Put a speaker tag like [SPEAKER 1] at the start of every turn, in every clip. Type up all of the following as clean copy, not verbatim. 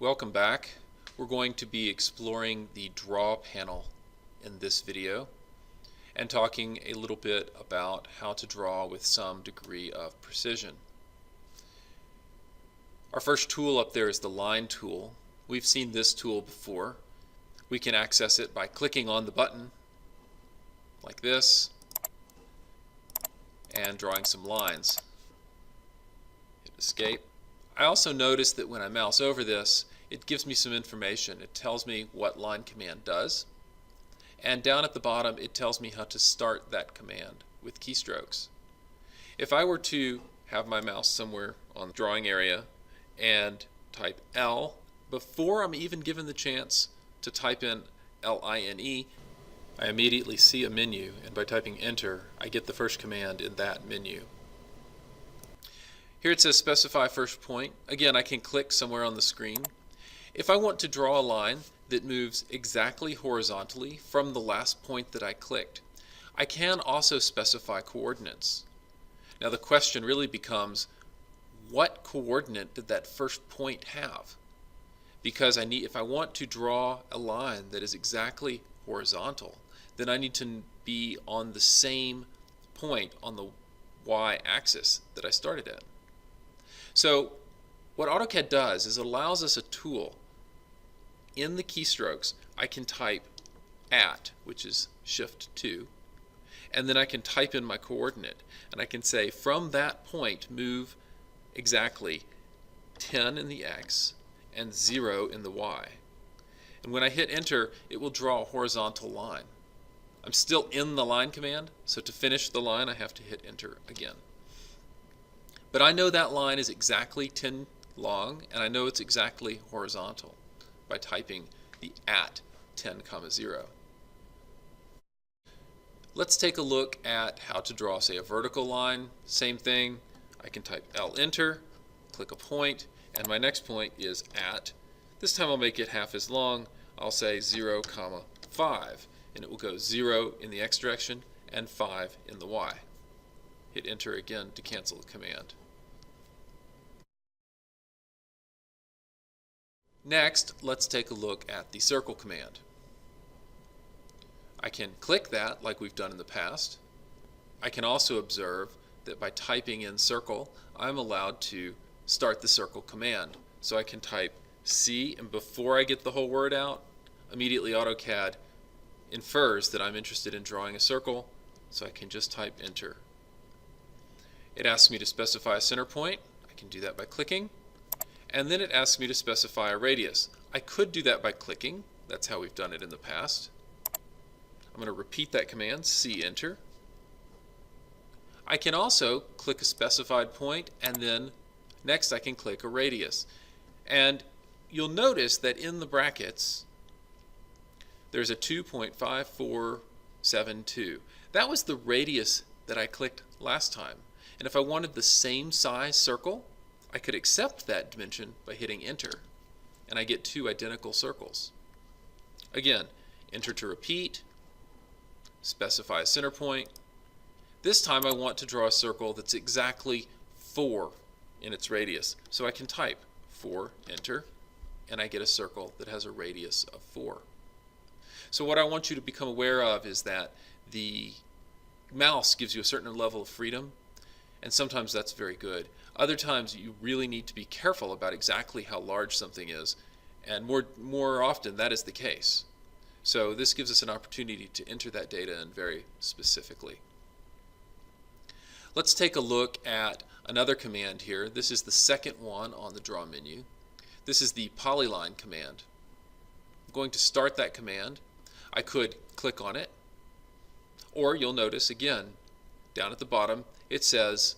[SPEAKER 1] Welcome back. We're going to be exploring the Draw panel in this video and talking a little bit about how to draw with some degree of precision. Our first tool up there is the Line tool. We've seen this tool before. We can access it by clicking on the button like this and drawing some lines. Hit Escape. I also notice that when I mouse over this, it gives me some information. It tells me what line command does, and down at the bottom it tells me how to start that command with keystrokes. If I were to have my mouse somewhere on the drawing area and type L, before I'm even given the chance to type in L-I-N-E, I immediately see a menu, and by typing enter I get the first command in that menu. Here it says specify first point. Again, I can click somewhere on the screen. If I want to draw a line that moves exactly horizontally from the last point that I clicked, I can also specify coordinates. Now the question really becomes, what coordinate did that first point have? Because if I want to draw a line that is exactly horizontal, then I need to be on the same point on the y-axis that I started at. So what AutoCAD does is it allows us a tool. In the keystrokes, I can type at, which is Shift 2, and then I can type in my coordinate, and I can say from that point move exactly 10 in the x and 0 in the y. And when I hit enter, it will draw a horizontal line. I'm still in the line command, so to finish the line I have to hit enter again. But I know that line is exactly 10 long, and I know it's exactly horizontal by typing the at 10, 0. Let's take a look at how to draw, say, a vertical line. Same thing. I can type L enter, click a point, and my next point is at. This time I'll make it half as long. I'll say 0, 5, and it will go 0 in the x direction and 5 in the y. Hit enter again to cancel the command. Next, let's take a look at the circle command. I can click that like we've done in the past. I can also observe that by typing in circle, I'm allowed to start the circle command. So I can type C, and before I get the whole word out, immediately AutoCAD infers that I'm interested in drawing a circle, so I can just type enter. It asks me to specify a center point. I can do that by clicking. And then it asks me to specify a radius. I could do that by clicking. That's how we've done it in the past. I'm going to repeat that command, C enter. I can also click a specified point, and then next I can click a radius. And you'll notice that in the brackets there's a 2.5472. That was the radius that I clicked last time. And if I wanted the same size circle, I could accept that dimension by hitting enter, and I get two identical circles. Again, enter to repeat, specify a center point. This time I want to draw a circle that's exactly 4 in its radius. So I can type 4, enter, and I get a circle that has a radius of 4. So what I want you to become aware of is that the mouse gives you a certain level of freedom, and sometimes that's very good. Other times you really need to be careful about exactly how large something is, and more often that is the case. So this gives us an opportunity to enter that data in very specifically. Let's take a look at another command here. This is the second one on the draw menu. This is the polyline command. I'm going to start that command. I could click on it, or you'll notice again down at the bottom it says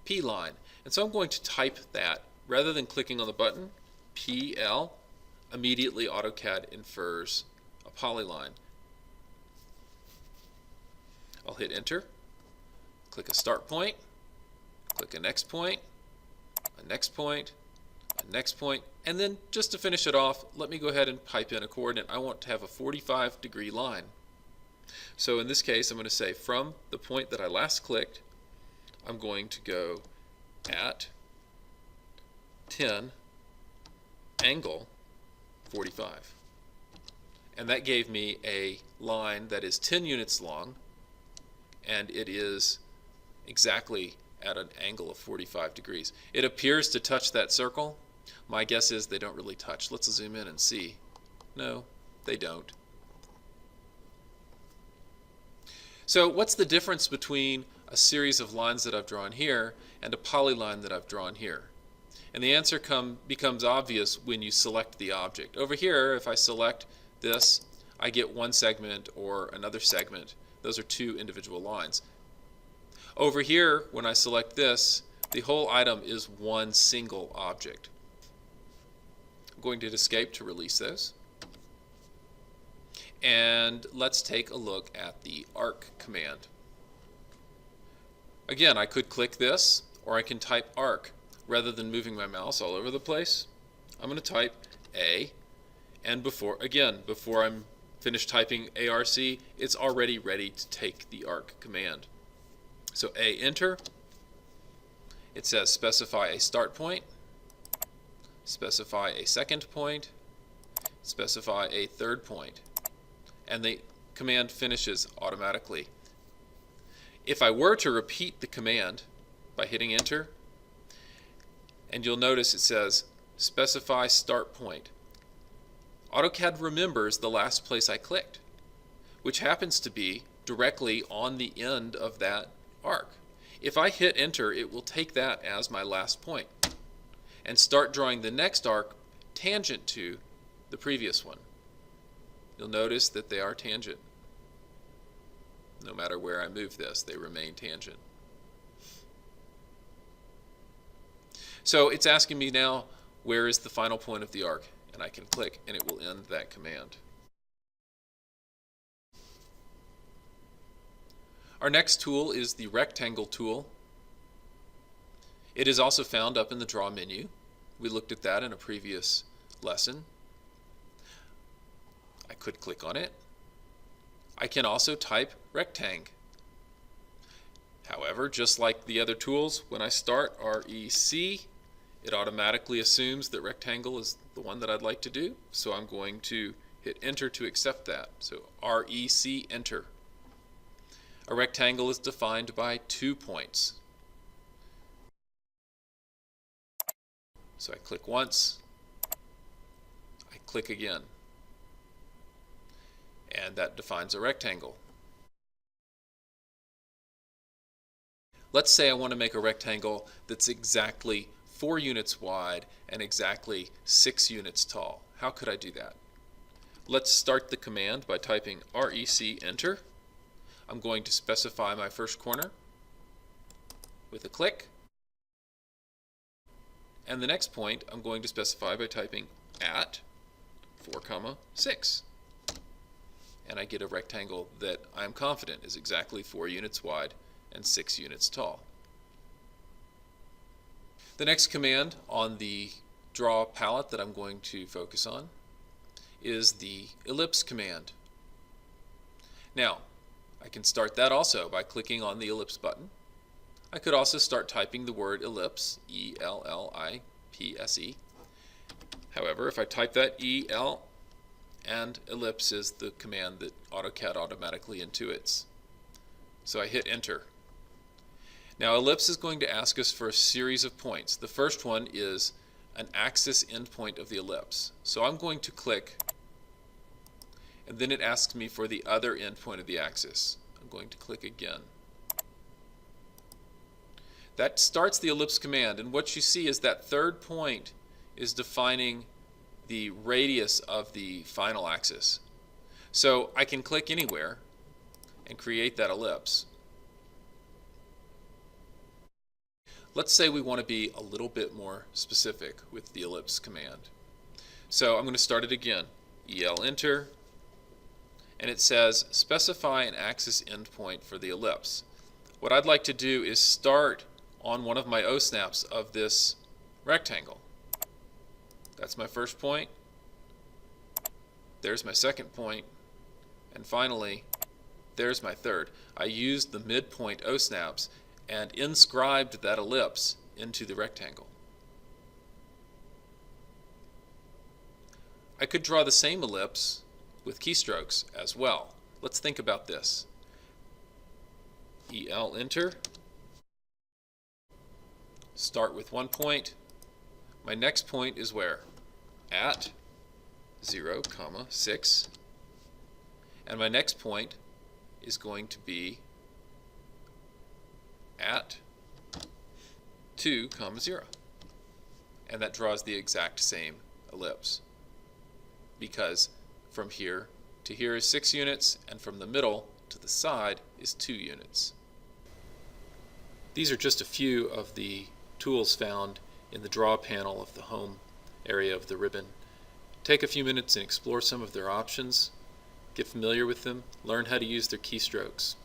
[SPEAKER 1] P line. And so I'm going to type that. Rather than clicking on the button, PL, immediately AutoCAD infers a polyline. I'll hit enter, click a start point, click a next point, a next point, a next point, and then just to finish it off, let me go ahead and type in a coordinate. I want to have a 45-degree line. So in this case, I'm going to say from the point that I last clicked, I'm going to go at 10 angle 45. And that gave me a line that is 10 units long, and it is exactly at an angle of 45 degrees. It appears to touch that circle. My guess is they don't really touch. Let's zoom in and see. No, they don't. So what's the difference between a series of lines that I've drawn here and a polyline that I've drawn here? And the answer becomes obvious when you select the object. Over here, if I select this, I get one segment or another segment. Those are two individual lines. Over here, when I select this, the whole item is one single object. I'm going to hit escape to release those. And let's take a look at the arc command. Again, I could click this, or I can type arc. Rather than moving my mouse all over the place, I'm going to type A, and before I'm finished typing ARC, it's already ready to take the arc command. So A, enter. It says specify a start point, specify a second point, specify a third point, and the command finishes automatically. If I were to repeat the command by hitting enter, and you'll notice it says specify start point. AutoCAD remembers the last place I clicked, which happens to be directly on the end of that arc. If I hit enter, it will take that as my last point and start drawing the next arc tangent to the previous one. You'll notice that they are tangent. No matter where I move this, they remain tangent. So it's asking me now, where is the final point of the arc? And I can click and it will end that command. Our next tool is the rectangle tool. It is also found up in the draw menu. We looked at that in a previous lesson. I could click on it. I can also type rectang. However, just like the other tools, when I start REC, it automatically assumes that rectangle is the one that I'd like to do, so I'm going to hit enter to accept that. So REC, enter. A rectangle is defined by 2 points. So I click once, I click again, and that defines a rectangle. Let's say I want to make a rectangle that's exactly 4 units wide and exactly 6 units tall. How could I do that? Let's start the command by typing REC, enter. I'm going to specify my first corner with a click. And the next point I'm going to specify by typing at 4, 6. And I get a rectangle that I'm confident is exactly 4 units wide and 6 units tall. The next command on the draw palette that I'm going to focus on is the ellipse command. Now, I can start that also by clicking on the ellipse button. I could also start typing the word ellipse, E-L-L-I-P-S-E. However, if I type that E-L, and ellipse is the command that AutoCAD automatically intuits. So I hit enter. Now ellipse is going to ask us for a series of points. The first one is an axis endpoint of the ellipse. So I'm going to click, and then it asks me for the other endpoint of the axis. I'm going to click again. That starts the ellipse command, and what you see is that third point is defining the radius of the final axis. So I can click anywhere and create that ellipse. Let's say we want to be a little bit more specific with the ellipse command. So I'm going to start it again. EL enter, and it says specify an axis endpoint for the ellipse. What I'd like to do is start on one of my O-snaps of this rectangle. That's my first point. There's my second point. And finally, there's my third. I used the midpoint O-snaps and inscribed that ellipse into the rectangle. I could draw the same ellipse with keystrokes as well. Let's think about this. EL, enter. Start with 1 point. My next point is where? At 0, 6. And my next point is going to be at 2, 0. And that draws the exact same ellipse, because from here to here is 6 units, and from the middle to the side is 2 units. These are just a few of the tools found in the Draw panel of the Home area of the ribbon. Take a few minutes and explore some of their options, get familiar with them, learn how to use their keystrokes.